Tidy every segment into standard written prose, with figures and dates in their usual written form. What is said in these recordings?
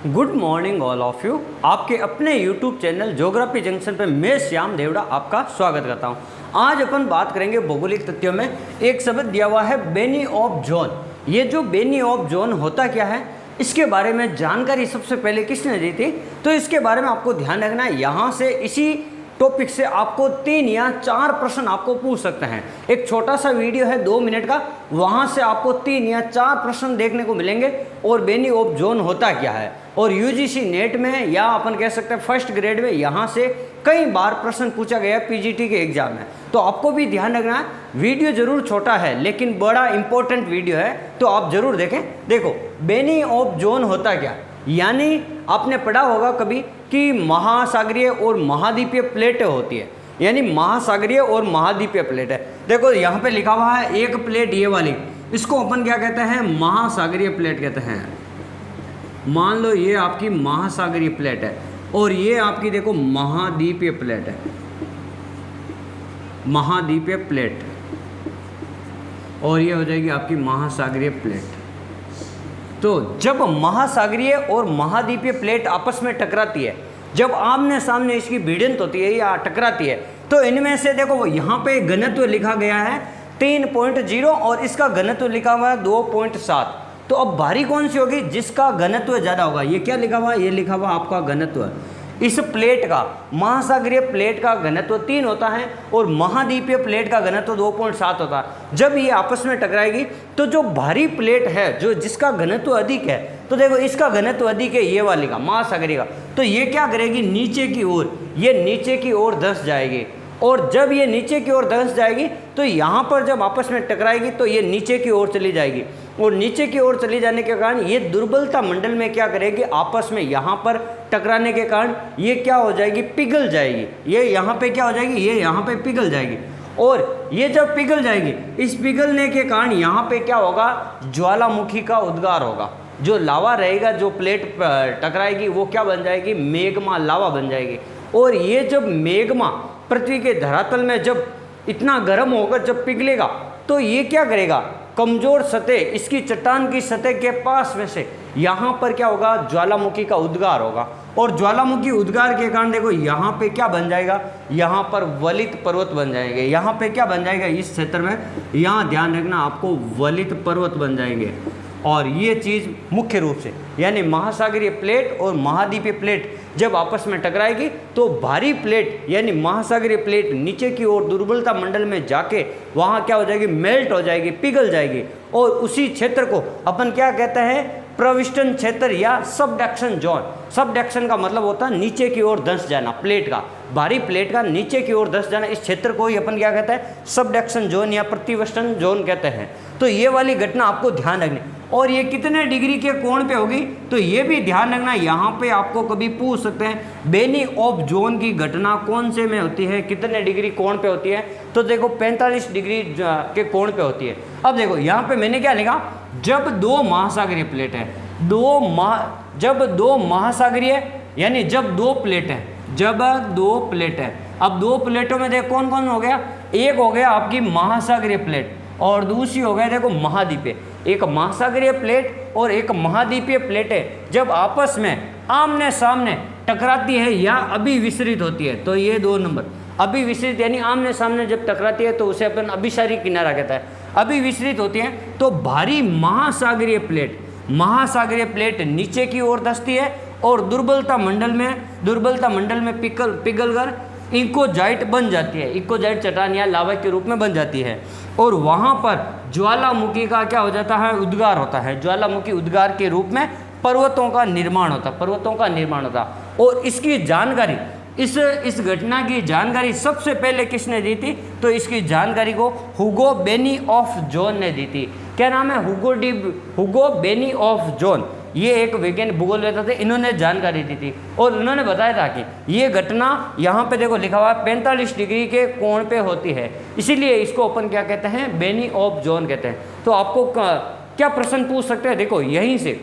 Good morning all of you. आपके अपने YouTube channel geography junction पे मैं श्याम देवड़ा आपका स्वागत करता हूँ। आज अपन बात करेंगे भौगोलिक तथ्यों में। एक शब्द दिया हुआ है बेनी ऑफ जोन। ये जो बेनी ऑफ जोन होता क्या है, इसके बारे में जानकारी सबसे पहले किसने दी थी, तो इसके बारे में आपको ध्यान रखना है। यहाँ से इसी टॉपिक से आपको 3 या 4 प्रश्न आपको पूछ सकते हैं। एक छोटा सा वीडियो है 2 मिनट का, वहाँ से आपको 3 या 4 प्रश्न देखने को मिलेंगे। और बेनी ऑफ जोन होता क्या है, और यूजीसी नेट में या अपन कह सकते हैं फर्स्ट ग्रेड में यहाँ से कई बार प्रश्न पूछा गया पीजीटी के एग्जाम में। तो आपको भी ध्यान रखना है, वीडियो जरूर छोटा है लेकिन बड़ा इंपॉर्टेंट वीडियो है, तो आप जरूर देखें। देखो बेनी ऑफ जोन होता क्या, यानी आपने पढ़ा होगा कभी कि महासागरीय और महाद्वीपीय प्लेटें होती है, यानी महासागरीय और महाद्वीपीय प्लेट है। देखो यहाँ पे लिखा हुआ है एक प्लेट ये वाली, इसको अपन क्या कहते हैं, महासागरीय प्लेट कहते हैं। मान लो ये आपकी महासागरीय प्लेट है और ये आपकी देखो महाद्वीपीय प्लेट है, महाद्वीपीय प्लेट, और ये हो जाएगी आपकी महासागरीय प्लेट। तो जब महासागरीय और महाद्वीपीय प्लेट आपस में टकराती है, जब आमने सामने इसकी भिड़ंत होती है या टकराती है, तो इनमें से देखो यहाँ पे घनत्व लिखा गया है 3.0 और इसका घनत्व लिखा हुआ है 2.7। तो अब भारी कौन सी होगी, जिसका घनत्व ज़्यादा होगा। ये क्या लिखा हुआ है, ये लिखा हुआ आपका घनत्व। इस प्लेट का, महासागरीय प्लेट का घनत्व 3 होता है और महाद्वीपीय प्लेट का घनत्व 2.7 होता है। जब ये आपस में टकराएगी तो जो भारी प्लेट है, जो जिसका घनत्व अधिक है, तो देखो इसका घनत्व अधिक है ये वाली का, महासागरीय का, तो ये क्या करेगी, नीचे की ओर, ये नीचे की ओर धंस जाएगी। और जब ये नीचे की ओर धंस जाएगी तो यहाँ पर जब आपस में टकराएगी तो ये नीचे की ओर चली जाएगी, और नीचे की ओर चली जाने के कारण ये दुर्बलता मंडल में क्या करेगी, आपस में यहाँ पर टकराने के कारण ये क्या हो जाएगी, पिघल जाएगी। ये यहाँ पे क्या हो जाएगी, ये यहाँ पे पिघल जाएगी। और ये जब पिघल जाएगी, इस पिघलने के कारण यहाँ पे क्या होगा, ज्वालामुखी का उद्गार होगा। जो लावा रहेगा, जो प्लेट टकराएगी, वो क्या बन जाएगी, मेग्मा लावा बन जाएगी। और ये जब मेग्मा पृथ्वी के धरातल में जब इतना गर्म होकर जब पिघलेगा, तो ये क्या करेगा, कमजोर सतह, इसकी चट्टान की सतह के पास में से यहाँ पर क्या होगा, ज्वालामुखी का उद्गार होगा। और ज्वालामुखी उद्गार के कारण देखो यहाँ पे क्या बन जाएगा, यहाँ पर वलित पर्वत बन जाएंगे। यहाँ पे क्या बन जाएगा, इस क्षेत्र में, यहाँ ध्यान रखना आपको, वलित पर्वत बन जाएंगे। और ये चीज़ मुख्य रूप से, यानी महासागरीय प्लेट और महाद्वीपीय प्लेट जब आपस में टकराएगी तो भारी प्लेट यानी महासागरीय प्लेट नीचे की ओर दुर्बलता मंडल में जाके वहाँ क्या हो जाएगी, मेल्ट हो जाएगी, पिघल जाएगी। और उसी क्षेत्र को अपन क्या कहते हैं, प्रविष्टन क्षेत्र या सबडक्शन जोन। सबडक्शन का मतलब होता है नीचे की ओर धंस जाना, प्लेट का, भारी प्लेट का नीचे की ओर धंस जाना। इस क्षेत्र को ही अपन क्या कहते हैं, सबडक्शन जोन या प्रतिवेष्टन जोन कहते हैं। तो ये वाली घटना आपको ध्यान रखनी। और ये कितने डिग्री के कोण पे होगी, तो ये भी ध्यान रखना। यहाँ पे आपको कभी पूछ सकते हैं बेनी ऑफ जोन की घटना कौन से में होती है, कितने डिग्री कोण पे होती है, तो देखो 45 डिग्री के कोण पे होती है। अब देखो यहाँ पे मैंने क्या लिखा, जब 2 महासागरीय प्लेट है, जब 2 महासागरीय यानी जब 2 प्लेट है, जब 2 प्लेट है। अब 2 प्लेटों में देखो कौन कौन हो गया, एक हो गया आपकी महासागरीय प्लेट और दूसरी हो गया देखो महाद्वीपीय। एक महासागरीय प्लेट और एक महाद्वीपीय प्लेट है, जब आपस में आमने सामने टकराती है या अभिविसरित होती है, तो ये 2 नंबर अभिविसरित, यानी आमने सामने जब टकराती है तो उसे अपन अभिसारी किनारा कहता है। अभिविसरित होती है तो भारी महासागरीय प्लेट नीचे की ओर धंसती है और दुर्बलता मंडल में पिघलकर इकोजाइट बन जाती है, इकोजाइट चट्टान या लावा के रूप में बन जाती है। और वहाँ पर ज्वालामुखी का क्या हो जाता है, उद्गार होता है। ज्वालामुखी उद्गार के रूप में पर्वतों का निर्माण होता। और इसकी जानकारी, इस घटना की जानकारी सबसे पहले किसने दी थी, तो इसकी जानकारी को हुगो बेनी ऑफ जोन ने दी थी। क्या नाम है, हुगो बेनी ऑफ जोन। ये एक वैज्ञानिक भूगोलवेत्ता थे, इन्होंने जानकारी दी थी और उन्होंने बताया था कि ये घटना यहाँ पे देखो लिखा हुआ है 45 डिग्री के कोण पे होती है, इसीलिए इसको अपन क्या कहते हैं, बेनी ऑफ जोन कहते हैं। तो आपको क्या प्रश्न पूछ सकते हैं, देखो यहीं से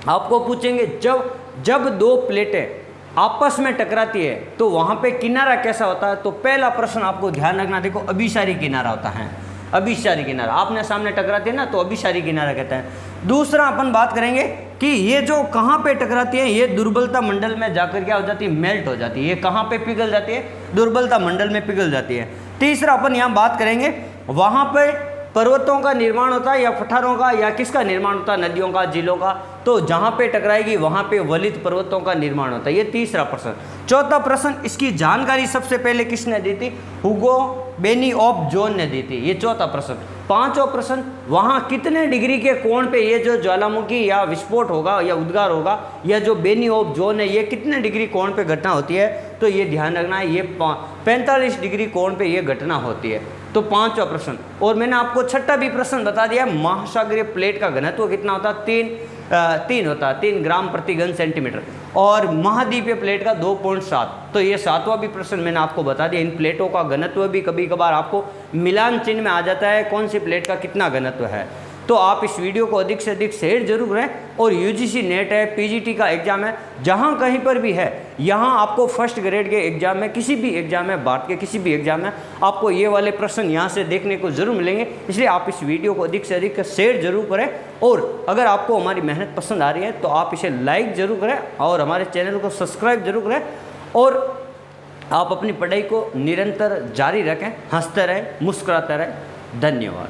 आपको पूछेंगे, जब 2 प्लेटें आपस में टकराती है तो वहाँ पे किनारा कैसा होता है। तो पहला प्रश्न आपको ध्यान रखना, देखो अभिसारी किनारा होता है, अभिसारी किनारा, आपने सामने टकराती है ना, तो अभिसारी किनारा कहते हैं। दूसरा अपन बात करेंगे कि ये जो कहाँ पे टकराती है, ये दुर्बलता मंडल में जाकर क्या हो जाती है, मेल्ट हो जाती है। ये कहाँ पे पिघल जाती है, दुर्बलता मंडल में पिघल जाती है। तीसरा अपन यहाँ बात करेंगे, वहाँ पे पर्वतों का निर्माण होता है या पठारों का, या किसका निर्माण होता है, नदियों का, झीलों का। तो जहाँ पे टकराएगी वहाँ पे वलित पर्वतों का निर्माण होता है। ये तीसरा प्रश्न। चौथा प्रश्न, इसकी जानकारी सबसे पहले किसने दी थी, हुगो बेनी ऑफ जोन ने दी थी। ये चौथा प्रश्न। पांचवा प्रश्न, वहाँ कितने डिग्री के कोण पे ये जो ज्वालामुखी या विस्फोट होगा या उद्गार होगा, या जो बेनी ऑफ जोन है, ये कितने डिग्री कोण पे घटना होती है, तो ये ध्यान रखना है, ये 45 डिग्री कोण पे ये घटना होती है। तो पांचवा प्रश्न। और मैंने आपको छठा भी प्रश्न बता दिया, महासागरीय प्लेट का घनत्व कितना होता है, 3 ग्राम प्रति घन सेंटीमीटर, और महाद्वीपीय प्लेट का 2.7। तो ये सातवां भी प्रश्न मैंने आपको बता दिया। इन प्लेटों का घनत्व भी कभी कभार आपको मिलान चिन्ह में आ जाता है, कौन सी प्लेट का कितना घनत्व है। तो आप इस वीडियो को अधिक से अधिक शेयर जरूर करें। और यूजीसी नेट है, पीजीटी का एग्जाम है, जहां कहीं पर भी है, यहां आपको फर्स्ट ग्रेड के एग्जाम में, किसी भी एग्जाम में, भारत के किसी भी एग्जाम में आपको ये वाले प्रश्न यहां से देखने को जरूर मिलेंगे। इसलिए आप इस वीडियो को अधिक से अधिक शेयर जरूर करें। और अगर आपको हमारी मेहनत पसंद आ रही है तो आप इसे लाइक जरूर करें और हमारे चैनल को सब्सक्राइब जरूर करें। और आप अपनी पढ़ाई को निरंतर जारी रखें, हंसते रहें, मुस्कुराते रहें। धन्यवाद।